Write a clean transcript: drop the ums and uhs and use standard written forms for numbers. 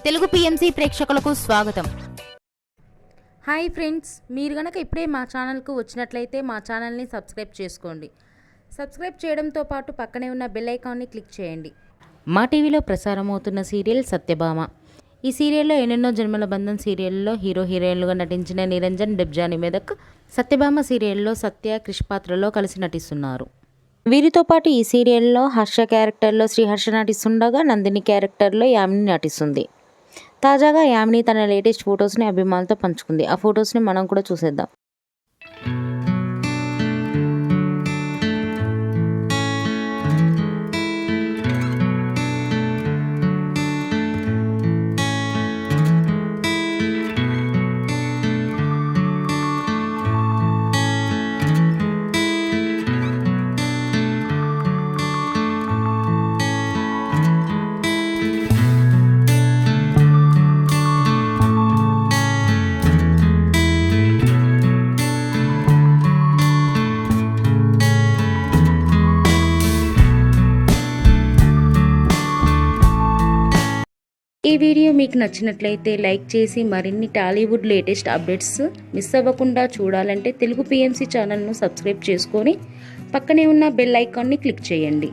Telugu PMC ప్రేక్షకులకు స్వాగతం. Hi friends, మీరు గనక ఇప్పుడే మా ఛానల్కు వచ్చినట్లయితే మా ఛానల్ని సబ్స్క్రైబ్ చేసుకోండి. సబ్స్క్రైబ్ చేయడంతో పాటు పక్కనే ఉన్న బెల్ ఐకాన్ని క్లిక్ చేయండి. మా టీవీలో ప్రసారమవుతున్న సీరియల్ సత్యభామ. ఈ సీరియల్లో ఎన్నెన్నో జన్మల బంధం సీరియల్లో హీరో హీరోయిన్లుగా నటించిన నిరంజన్, డెబ్జాని మెదక్ సత్యభామ సీరియల్లో సత్య, క్రిష్ పాత్రలో కలిసి నటిస్తున్నారు. వీరితో పాటు ఈ సీరియల్లో హర్ష క్యారెక్టర్లో శ్రీహర్ష నటిస్తుండగా నందిని క్యారెక్టర్లో యామిని నటిస్తుంది. తాజాగా యామిని తన లేటెస్ట్ ఫొటోస్ని అభిమానులతో పంచుకుంది. ఆ ఫొటోస్ని మనం కూడా చూసేద్దాం. ఈ వీడియో మీకు నచ్చినట్లయితే లైక్ చేసి మరిన్ని టాలీవుడ్ లేటెస్ట్ అప్డేట్స్ మిస్ అవ్వకుండా చూడాలంటే తెలుగు పిఎంసి ఛానల్ను సబ్స్క్రైబ్ చేసుకొని పక్కనే ఉన్న బెల్ ఐకాన్ని క్లిక్ చేయండి.